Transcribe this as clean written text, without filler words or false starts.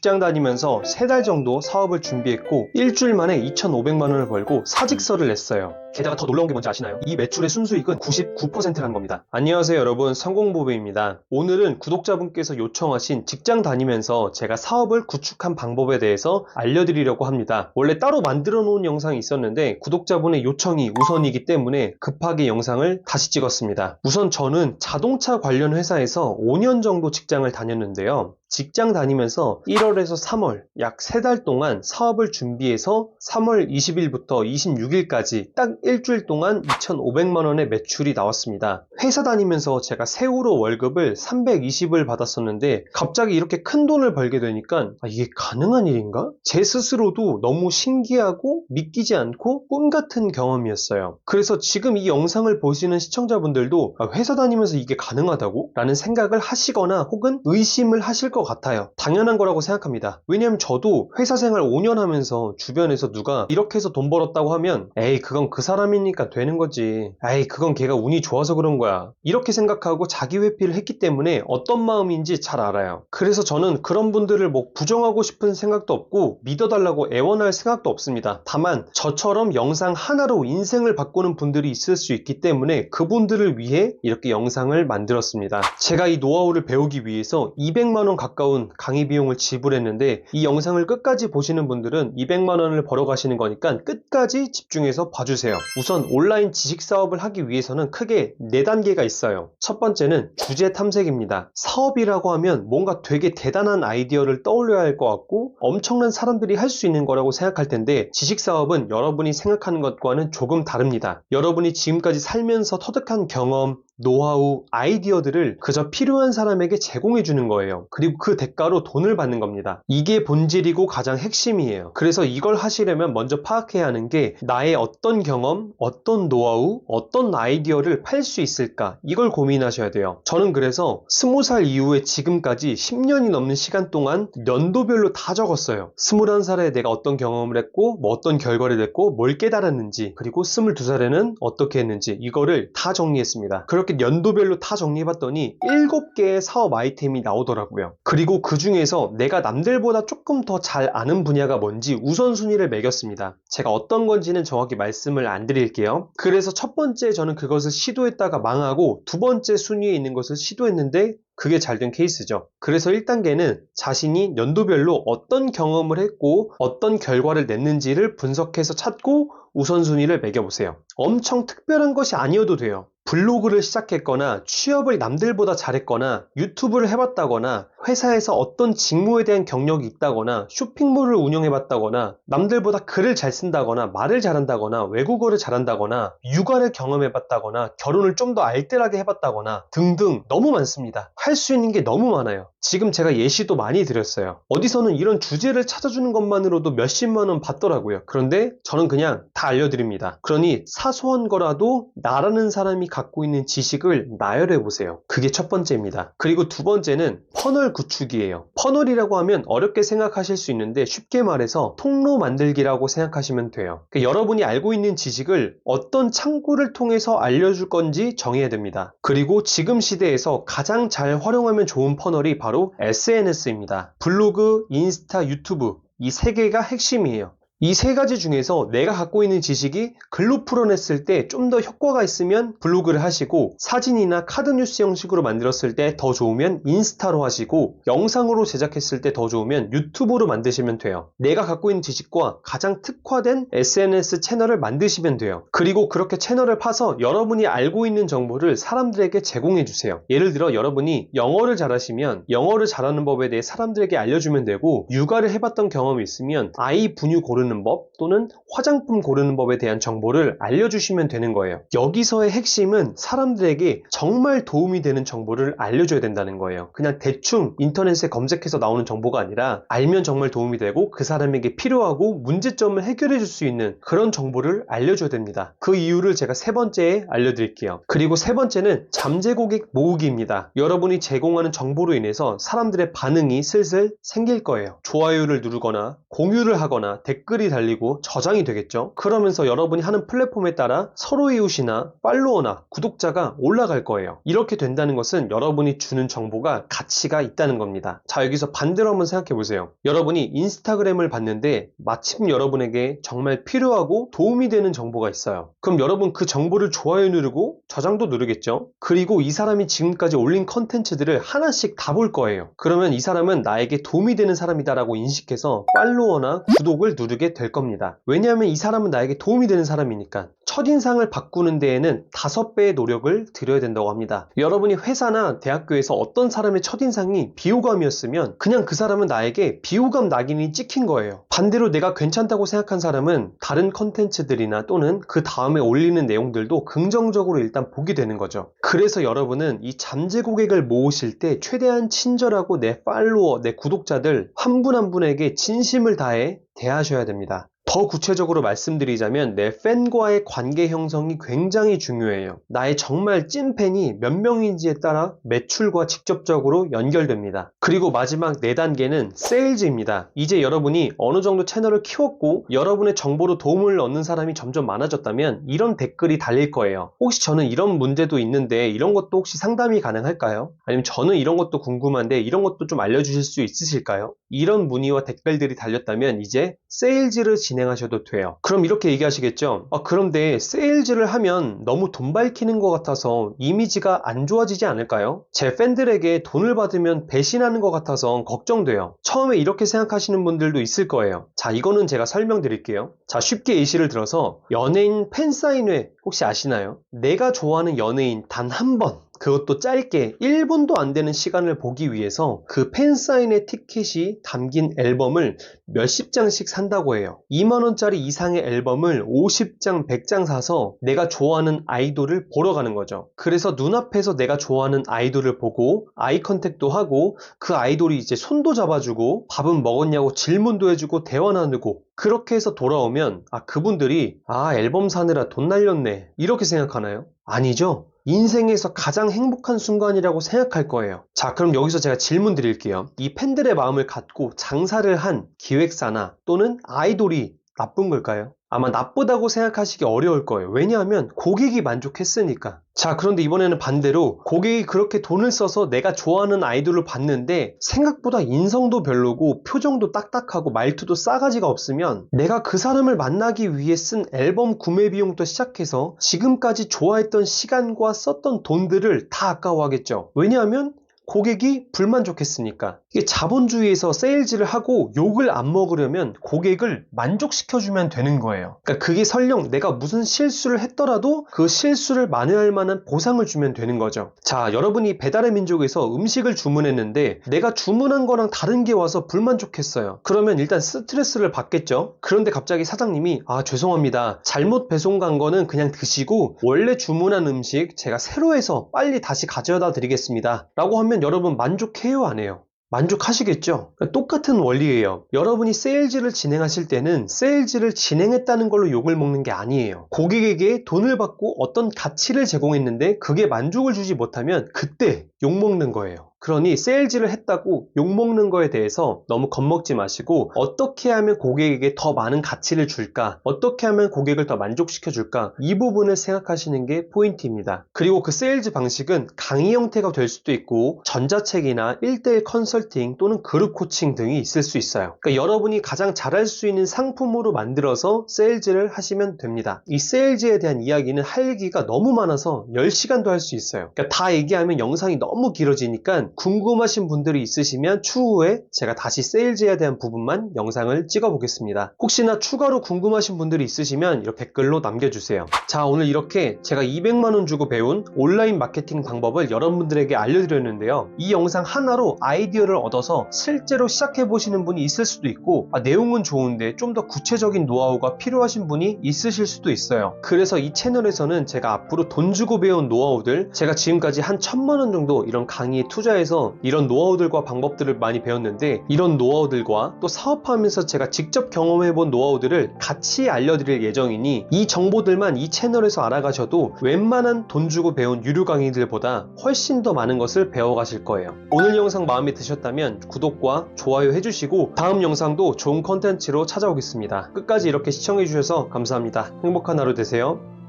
직장 다니면서 3달 정도 사업을 준비했고 일주일 만에 2,500만 원을 벌고 사직서를 냈어요. 게다가 더 놀라운 게 뭔지 아시나요? 이 매출의 순수익은 99%라는 겁니다. 안녕하세요 여러분, 성공보배입니다. 오늘은 구독자분께서 요청하신 직장 다니면서 제가 사업을 구축한 방법에 대해서 알려드리려고 합니다. 원래 따로 만들어 놓은 영상이 있었는데 구독자분의 요청이 우선이기 때문에 급하게 영상을 다시 찍었습니다. 우선 저는 자동차 관련 회사에서 5년 정도 직장을 다녔는데요. 직장 다니면서 1월에서 3월 약 3달 동안 사업을 준비해서 3월 20일부터 26일까지 딱 일주일 동안 2,500만 원의 매출이 나왔습니다. 회사 다니면서 제가 세후로 월급을 320을 받았었는데 갑자기 이렇게 큰 돈을 벌게 되니까 이게 가능한 일인가? 제 스스로도 너무 신기하고 믿기지 않고 꿈 같은 경험이었어요. 그래서 지금 이 영상을 보시는 시청자분들도 회사 다니면서 이게 가능하다고? 라는 생각을 하시거나 혹은 의심을 하실 것 같아요. 당연한 거라고 생각합니다. 왜냐면 저도 회사 생활 5년 하면서 주변에서 누가 이렇게 해서 돈 벌었다고 하면 에이 그건 그 사람이니까 되는 거지. 에이 그건 걔가 운이 좋아서 그런 거야. 이렇게 생각하고 자기 회피를 했기 때문에 어떤 마음인지 잘 알아요. 그래서 저는 그런 분들을 뭐 부정하고 싶은 생각도 없고 믿어달라고 애원할 생각도 없습니다. 다만 저처럼 영상 하나로 인생을 바꾸는 분들이 있을 수 있기 때문에 그분들을 위해 이렇게 영상을 만들었습니다. 제가 이 노하우를 배우기 위해서 200만 원 가까운 강의 비용을 지불했는데 이 영상을 끝까지 보시는 분들은 200만 원을 벌어가시는 거니까 끝까지 집중해서 봐주세요. 우선 온라인 지식 사업을 하기 위해서는 크게 4단계가 있어요. 첫 번째는 주제 탐색입니다. 사업이라고 하면 뭔가 되게 대단한 아이디어를 떠올려야 할 것 같고 엄청난 사람들이 할 수 있는 거라고 생각할 텐데 지식 사업은 여러분이 생각하는 것과는 조금 다릅니다. 여러분이 지금까지 살면서 터득한 경험, 노하우, 아이디어들을 그저 필요한 사람에게 제공해 주는 거예요. 그리고 그 대가로 돈을 받는 겁니다. 이게 본질이고 가장 핵심이에요. 그래서 이걸 하시려면 먼저 파악해야 하는 게 나의 어떤 경험, 어떤 노하우, 어떤 아이디어를 팔 수 있을까? 이걸 고민하셔야 돼요. 저는 그래서 20살 이후에 지금까지 10년이 넘는 시간 동안 연도별로 다 적었어요. 21살에 내가 어떤 경험을 했고 뭐 어떤 결과를 냈고 뭘 깨달았는지, 그리고 22살에는 어떻게 했는지 이거를 다 정리했습니다. 그렇게 연도별로 다 정리해봤더니 7개의 사업 아이템이 나오더라고요. 그리고 그 중에서 내가 남들보다 조금 더 잘 아는 분야가 뭔지 우선순위를 매겼습니다. 제가 어떤 건지는 정확히 말씀을 안 드릴게요. 그래서 첫 번째 저는 그것을 시도했다가 망하고 두 번째 순위에 있는 것을 시도했는데 그게 잘 된 케이스죠. 그래서 1단계는 자신이 연도별로 어떤 경험을 했고 어떤 결과를 냈는지를 분석해서 찾고 우선순위를 매겨보세요. 엄청 특별한 것이 아니어도 돼요. 블로그를 시작했거나 취업을 남들보다 잘했거나 유튜브를 해봤다거나 회사에서 어떤 직무에 대한 경력이 있다거나 쇼핑몰을 운영해봤다거나 남들보다 글을 잘 쓴다거나 말을 잘한다거나 외국어를 잘한다거나 육아를 경험해봤다거나 결혼을 좀 더 알뜰하게 해봤다거나 등등 너무 많습니다. 할 수 있는 게 너무 많아요. 지금 제가 예시도 많이 드렸어요. 어디서는 이런 주제를 찾아주는 것만으로도 몇십만 원 받더라고요. 그런데 저는 그냥 다 알려드립니다. 그러니 사소한 거라도 나라는 사람이 갖고 있는 지식을 나열해보세요. 그게 첫 번째입니다. 그리고 두 번째는 퍼널 구축이에요. 퍼널이라고 하면 어렵게 생각하실 수 있는데 쉽게 말해서 통로 만들기라고 생각하시면 돼요. 그러니까 여러분이 알고 있는 지식을 어떤 창구를 통해서 알려줄 건지 정해야 됩니다. 그리고 지금 시대에서 가장 잘 활용하면 좋은 퍼널이 바로 SNS입니다. 블로그, 인스타, 유튜브 이 3개가 핵심이에요. 이 3가지 중에서 내가 갖고 있는 지식이 글로 풀어냈을 때 좀 더 효과가 있으면 블로그를 하시고 사진이나 카드뉴스 형식으로 만들었을 때 더 좋으면 인스타로 하시고 영상으로 제작했을 때 더 좋으면 유튜브로 만드시면 돼요. 내가 갖고 있는 지식과 가장 특화된 SNS 채널을 만드시면 돼요. 그리고 그렇게 채널을 파서 여러분이 알고 있는 정보를 사람들에게 제공해 주세요. 예를 들어 여러분이 영어를 잘하시면 영어를 잘하는 법에 대해 사람들에게 알려주면 되고 육아를 해봤던 경험이 있으면 아이 분유 고르는 법 또는 화장품 고르는 법에 대한 정보를 알려주시면 되는 거예요. 여기서의 핵심은 사람들에게 정말 도움이 되는 정보를 알려줘야 된다는 거예요. 그냥 대충 인터넷에 검색해서 나오는 정보가 아니라 알면 정말 도움이 되고 그 사람에게 필요하고 문제점을 해결해 줄 수 있는 그런 정보를 알려줘야 됩니다. 그 이유를 제가 3번째에 알려드릴게요. 그리고 3번째는 잠재 고객 모으기입니다. 여러분이 제공하는 정보로 인해서 사람들의 반응이 슬슬 생길 거예요. 좋아요를 누르거나 공유를 하거나 댓글을 댓글이 달리고 저장이 되겠죠. 그러면서 여러분이 하는 플랫폼에 따라 서로의 이웃이나 팔로워나 구독자가 올라갈 거예요. 이렇게 된다는 것은 여러분이 주는 정보가 가치가 있다는 겁니다. 자, 여기서 반대로 한번 생각해 보세요. 여러분이 인스타그램을 봤는데 마침 여러분에게 정말 필요하고 도움이 되는 정보가 있어요. 그럼 여러분 그 정보를 좋아요 누르고 저장도 누르겠죠. 그리고 이 사람이 지금까지 올린 컨텐츠들을 하나씩 다 볼 거예요. 그러면 이 사람은 나에게 도움이 되는 사람이다라고 인식해서 팔로워나 구독을 누르게 될 겁니다. 왜냐하면 이 사람은 나에게 도움이 되는 사람이니까. 첫인상을 바꾸는 데에는 5배의 노력을 들여야 된다고 합니다. 여러분이 회사나 대학교에서 어떤 사람의 첫인상이 비호감이었으면 그냥 그 사람은 나에게 비호감 낙인이 찍힌 거예요. 반대로 내가 괜찮다고 생각한 사람은 다른 컨텐츠들이나 또는 그 다음에 올리는 내용들도 긍정적으로 일단 보게 되는 거죠. 그래서 여러분은 이 잠재 고객을 모으실 때 최대한 친절하고 내 팔로워, 내 구독자들 한 분 한 분에게 진심을 다해 대하셔야 됩니다. 더 구체적으로 말씀드리자면 내 팬과의 관계 형성이 굉장히 중요해요. 나의 정말 찐팬이 몇 명인지에 따라 매출과 직접적으로 연결됩니다. 그리고 마지막 4단계는 세일즈입니다. 이제 여러분이 어느 정도 채널을 키웠고 여러분의 정보로 도움을 얻는 사람이 점점 많아졌다면 이런 댓글이 달릴 거예요. 혹시 저는 이런 문제도 있는데 이런 것도 혹시 상담이 가능할까요? 아니면 저는 이런 것도 궁금한데 이런 것도 좀 알려주실 수 있으실까요? 이런 문의와 댓글들이 달렸다면 이제 세일즈를 진행하셔도 돼요. 그럼 이렇게 얘기하시겠죠? 그런데 세일즈를 하면 너무 돈 밝히는 것 같아서 이미지가 안 좋아지지 않을까요? 제 팬들에게 돈을 받으면 배신하는 것 같아서 걱정돼요. 처음에 이렇게 생각하시는 분들도 있을 거예요. 자, 이거는 제가 설명드릴게요. 자, 쉽게 예시를 들어서 연예인 팬사인회 혹시 아시나요? 내가 좋아하는 연예인 단 한 번, 그것도 짧게 1분도 안 되는 시간을 보기 위해서 그 팬사인회 티켓이 담긴 앨범을 몇십 장씩 산다고 해요. 2만원짜리 이상의 앨범을 50장, 100장 사서 내가 좋아하는 아이돌을 보러 가는 거죠. 그래서 눈앞에서 내가 좋아하는 아이돌을 보고 아이 컨택도 하고 그 아이돌이 이제 손도 잡아주고 밥은 먹었냐고 질문도 해주고 대화 나누고 그렇게 해서 돌아오면 그분들이 앨범 사느라 돈 날렸네 이렇게 생각하나요? 아니죠. 인생에서 가장 행복한 순간이라고 생각할 거예요. 자, 그럼 여기서 제가 질문 드릴게요. 이 팬들의 마음을 갖고 장사를 한 기획사나 또는 아이돌이 나쁜 걸까요? 아마 나쁘다고 생각하시기 어려울 거예요. 왜냐하면 고객이 만족했으니까. 자, 그런데 이번에는 반대로 고객이 그렇게 돈을 써서 내가 좋아하는 아이돌을 봤는데 생각보다 인성도 별로고 표정도 딱딱하고 말투도 싸가지가 없으면 내가 그 사람을 만나기 위해 쓴 앨범 구매 비용부터 시작해서 지금까지 좋아했던 시간과 썼던 돈들을 다 아까워하겠죠. 왜냐하면 고객이 불만족했으니까. 이게 자본주의에서 세일즈를 하고 욕을 안 먹으려면 고객을 만족시켜주면 되는 거예요. 그러니까 그게 설령 내가 무슨 실수를 했더라도 그 실수를 만회할 만한 보상을 주면 되는 거죠. 자, 여러분이 배달의 민족에서 음식을 주문했는데 내가 주문한 거랑 다른 게 와서 불만족했어요. 그러면 일단 스트레스를 받겠죠. 그런데 갑자기 사장님이 죄송합니다. 잘못 배송 간 거는 그냥 드시고 원래 주문한 음식 제가 새로 해서 빨리 다시 가져다 드리겠습니다. 라고 하면 여러분 만족해요, 안 해요? 만족하시겠죠? 똑같은 원리예요. 여러분이 세일즈를 진행하실 때는 세일즈를 진행했다는 걸로 욕을 먹는 게 아니에요. 고객에게 돈을 받고 어떤 가치를 제공했는데 그게 만족을 주지 못하면 그때 욕 먹는 거예요. 그러니 세일즈를 했다고 욕먹는 거에 대해서 너무 겁먹지 마시고 어떻게 하면 고객에게 더 많은 가치를 줄까? 어떻게 하면 고객을 더 만족시켜 줄까? 이 부분을 생각하시는 게 포인트입니다. 그리고 그 세일즈 방식은 강의 형태가 될 수도 있고 전자책이나 1:1 컨설팅 또는 그룹 코칭 등이 있을 수 있어요. 그러니까 여러분이 가장 잘할 수 있는 상품으로 만들어서 세일즈를 하시면 됩니다. 이 세일즈에 대한 이야기는 할 얘기가 너무 많아서 10시간도 할 수 있어요. 그러니까 다 얘기하면 영상이 너무 길어지니까 궁금하신 분들이 있으시면 추후에 제가 다시 세일즈에 대한 부분만 영상을 찍어 보겠습니다. 혹시나 추가로 궁금하신 분들이 있으시면 이렇게 댓글로 남겨주세요. 자, 오늘 이렇게 제가 200만원 주고 배운 온라인 마케팅 방법을 여러분들에게 알려드렸는데요. 이 영상 하나로 아이디어를 얻어서 실제로 시작해 보시는 분이 있을 수도 있고 내용은 좋은데 좀 더 구체적인 노하우가 필요하신 분이 있으실 수도 있어요. 그래서 이 채널에서는 제가 앞으로 돈 주고 배운 노하우들 제가 지금까지 한 1000만원 정도 이런 강의에 투자해 회사에서 이런 노하우들과 방법들을 많이 배웠는데, 이런 노하우들과 또 사업하면서 제가 직접 경험해본 노하우들을 같이 알려드릴 예정이니 이 정보들만 이 채널에서 알아가셔도 웬만한 돈 주고 배운 유료 강의들보다 훨씬 더 많은 것을 배워가실 거예요. 오늘 영상 마음에 드셨다면 구독과 좋아요 해주시고 다음 영상도 좋은 컨텐츠로 찾아오겠습니다. 끝까지 이렇게 시청해주셔서 감사합니다. 행복한 하루 되세요.